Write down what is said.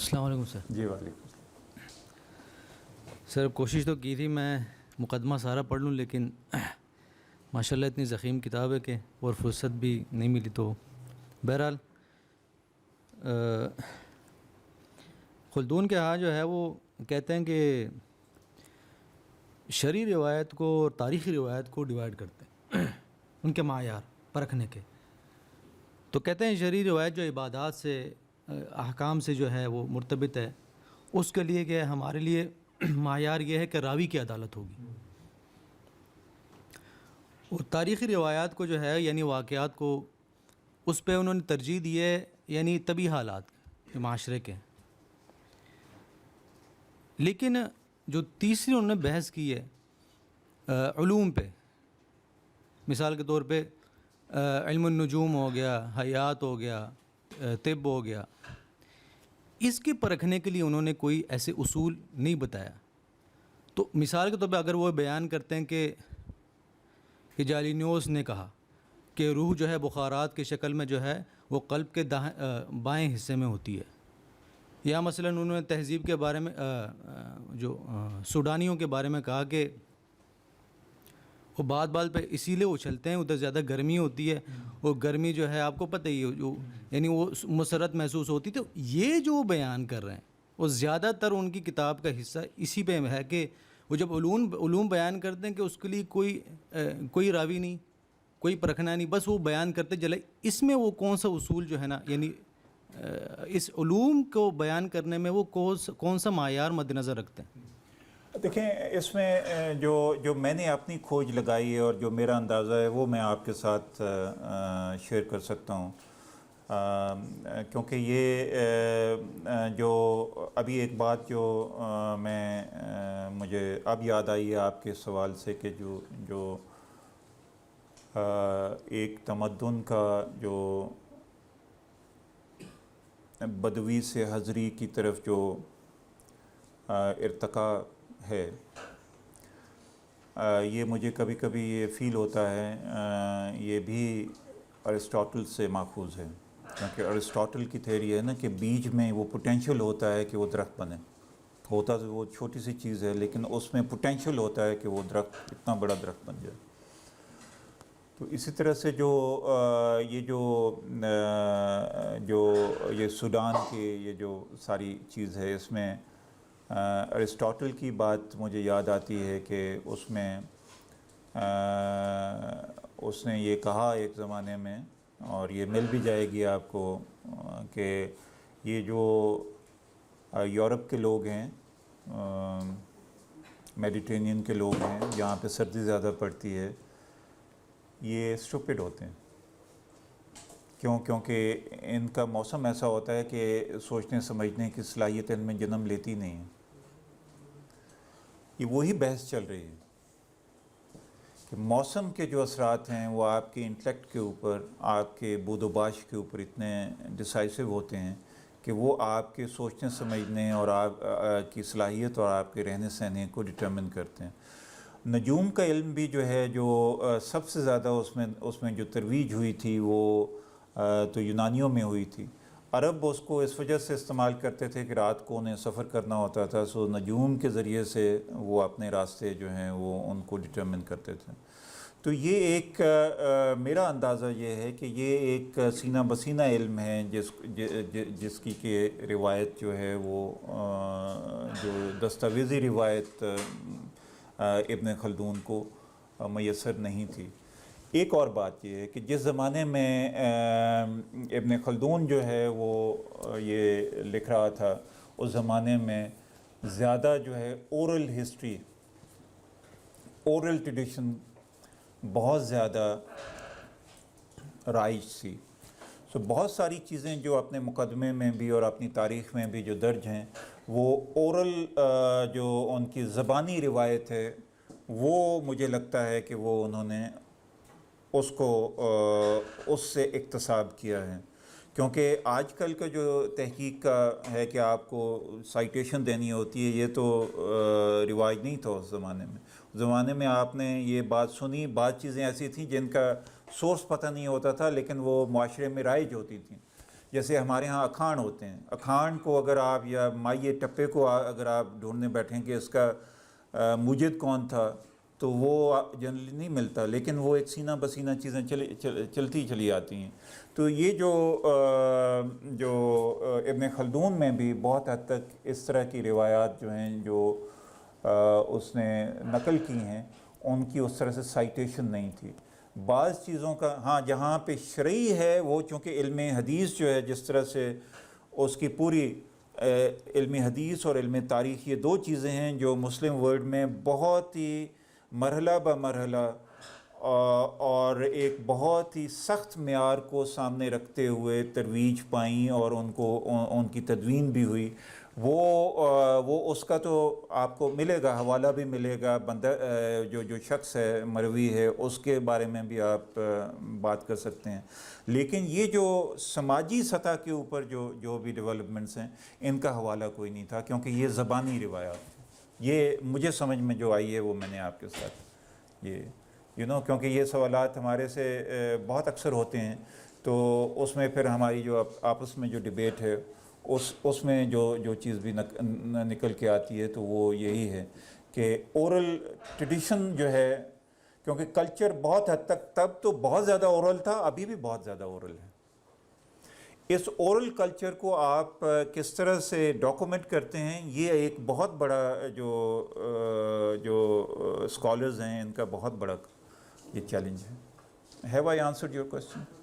السلام علیکم سر. جی وعلیکم السلام. سر کوشش تو کی تھی میں مقدمہ سارا پڑھ لوں، لیکن ماشاءاللہ اتنی ضخیم کتاب ہے کہ اور فرصت بھی نہیں ملی. تو بہرحال خلدون کے ہاں جو ہے وہ کہتے ہیں کہ شرعی روایت کو اور تاریخی روایت کو ڈیوائیڈ کرتے ہیں ان کے معیار پرکھنے کے. تو کہتے ہیں شرعی روایت جو عبادات سے احکام سے جو ہے وہ مرتبط ہے، اس کے لیے کہ ہمارے لیے معیار یہ ہے کہ راوی کی عدالت ہوگی. اور تاریخی روایات کو جو ہے یعنی واقعات کو اس پہ انہوں نے ترجیح دی ہے، یعنی طبی حالات کے معاشرے کے. لیکن جو تیسری انہوں نے بحث کی ہے علوم پہ، مثال کے طور پہ علم النجوم ہو گیا، حیات ہو گیا، طب ہو گیا، اس کی پرکھنے کے لیے انہوں نے کوئی ایسے اصول نہیں بتایا. تو مثال کے طور پہ اگر وہ بیان کرتے ہیں کہ جالینوس نے کہا کہ روح جو ہے بخارات کی شکل میں جو ہے وہ قلب کے بائیں حصے میں ہوتی ہے، یا مثلا انہوں نے تہذیب کے بارے میں جو سوڈانیوں کے بارے میں کہا کہ وہ بات پہ اسی لیے اچھلتے ہیں، ادھر زیادہ گرمی ہوتی ہے، اور گرمی جو ہے آپ کو پتہ ہی جو یعنی وہ مسرت محسوس ہوتی. تو یہ جو بیان کر رہے ہیں وہ زیادہ تر ان کی کتاب کا حصہ اسی پہ ہے کہ وہ جب علوم بیان کرتے ہیں کہ اس کے لیے کوئی راوی نہیں، کوئی پرکھنا نہیں، بس وہ بیان کرتے چلے. اس میں وہ کون سا اصول جو ہے نا، یعنی اس علوم کو بیان کرنے میں وہ کون سا معیار مد نظر رکھتے ہیں؟ دیکھیں اس میں جو میں نے اپنی کھوج لگائی ہے اور جو میرا اندازہ ہے وہ میں آپ کے ساتھ شیئر کر سکتا ہوں. کیونکہ یہ جو ابھی ایک بات جو مجھے اب یاد آئی ہے آپ کے سوال سے کہ جو ایک تمدن کا جو بدوی سے حضری کی طرف جو ارتقاء ہے، یہ مجھے کبھی کبھی یہ فیل ہوتا ہے یہ بھی ارسطاطل سے ماخوذ ہے. کیونکہ ارسطاطل کی تھیوری ہے نا کہ بیج میں وہ پوٹینشل ہوتا ہے کہ وہ درخت بنے. ہوتا تو وہ چھوٹی سی چیز ہے لیکن اس میں پوٹینشل ہوتا ہے کہ وہ درخت اتنا بڑا درخت بن جائے. تو اسی طرح سے یہ سوڈان کی یہ جو ساری چیز ہے، اس میں ارسطاطل کی بات مجھے یاد آتی ہے کہ اس میں اس نے یہ کہا ایک زمانے میں، اور یہ مل بھی جائے گی آپ کو، کہ یہ جو یورپ کے لوگ ہیں، میڈیٹرینین کے لوگ ہیں جہاں پہ سردی زیادہ پڑتی ہے، یہ اسٹوپڈ ہوتے ہیں. کیونکہ ان کا موسم ایسا ہوتا ہے کہ سوچنے سمجھنے کی صلاحیت ان میں جنم لیتی نہیں ہے. یہ وہی بحث چل رہی ہے کہ موسم کے جو اثرات ہیں وہ آپ کے انٹلیکٹ کے اوپر، آپ کے بود و باش کے اوپر اتنے ڈیسائسو ہوتے ہیں کہ وہ آپ کے سوچنے سمجھنے اور آپ کی صلاحیت اور آپ کے رہنے سہنے کو ڈٹرمن کرتے ہیں. نجوم کا علم بھی جو ہے، جو سب سے زیادہ اس میں جو ترویج ہوئی تھی وہ تو یونانیوں میں ہوئی تھی. عرب اس کو اس وجہ سے استعمال کرتے تھے کہ رات کو انہیں سفر کرنا ہوتا تھا، سو نجوم کے ذریعے سے وہ اپنے راستے جو ہیں وہ ان کو ڈٹرمن کرتے تھے. تو یہ ایک میرا اندازہ یہ ہے کہ یہ ایک سینہ بسینہ علم ہے جس کی کہ روایت جو ہے وہ جو دستاویزی روایت ابن خلدون کو میسر نہیں تھی. ایک اور بات یہ ہے کہ جس زمانے میں ابن خلدون جو ہے وہ یہ لکھ رہا تھا، اس زمانے میں زیادہ جو ہے اورل ہسٹری، اورل ٹریڈیشن بہت زیادہ رائج تھی. سو بہت ساری چیزیں جو اپنے مقدمے میں بھی اور اپنی تاریخ میں بھی جو درج ہیں، وہ اورل جو ان کی زبانی روایت ہے، وہ مجھے لگتا ہے کہ وہ انہوں نے اس سے اکتساب کیا ہے. کیونکہ آج کل کا جو تحقیق کا ہے کہ آپ کو سائٹیشن دینی ہوتی ہے، یہ تو رواج نہیں تھا اس زمانے میں. اس زمانے میں آپ نے یہ بات سنی، بعض چیزیں ایسی تھیں جن کا سورس پتہ نہیں ہوتا تھا لیکن وہ معاشرے میں رائج ہوتی تھیں. جیسے ہمارے ہاں اکھان ہوتے ہیں، اکھان کو اگر آپ یا مائع ٹپے کو اگر آپ ڈھونڈنے بیٹھیں کہ اس کا موجد کون تھا تو وہ جنرلی نہیں ملتا، لیکن وہ ایک سینہ بسینہ چیزیں چلتی چلی آتی ہیں۔ تو یہ جو ابن خلدون میں بھی بہت حد تک اس طرح کی روایات جو ہیں جو اس نے نقل کی ہیں، ان کی اس طرح سے سائٹیشن نہیں تھی۔ بعض چیزوں کا ہاں جہاں پہ شرعی ہے وہ چونکہ علم حدیث جو ہے جس طرح سے اس کی پوری علم حدیث اور علم تاریخ، یہ دو چیزیں ہیں جو مسلم ورلڈ میں بہت ہی مرحلہ بہ مرحلہ اور ایک بہت ہی سخت معیار کو سامنے رکھتے ہوئے ترویج پائیں اور ان کی تدوین بھی ہوئی۔ وہ اس کا تو آپ کو ملے گا، حوالہ بھی ملے گا، بندہ جو شخص ہے مروی ہے اس کے بارے میں بھی آپ بات کر سکتے ہیں۔ لیکن یہ جو سماجی سطح کے اوپر جو بھی ڈیولپمنٹس ہیں ان کا حوالہ کوئی نہیں تھا، کیونکہ یہ زبانی روایات، یہ مجھے سمجھ میں جو آئی ہے وہ میں نے آپ کے ساتھ یہ کیونکہ یہ سوالات ہمارے سے بہت اکثر ہوتے ہیں، تو اس میں پھر ہماری جو آپس میں جو ڈیبیٹ ہے اس میں جو چیز بھی نکل کے آتی ہے تو وہ یہی ہے کہ اورل ٹریڈیشن جو ہے، کیونکہ کلچر بہت حد تک تب تو بہت زیادہ اورل تھا، ابھی بھی بہت زیادہ اورل ہے۔ اس اورل کلچر کو آپ کس طرح سے ڈاکومنٹ کرتے ہیں، یہ ایک بہت بڑا جو اسکالرز ہیں ان کا بہت بڑا یہ چیلنج ہے۔ Have I answered your question?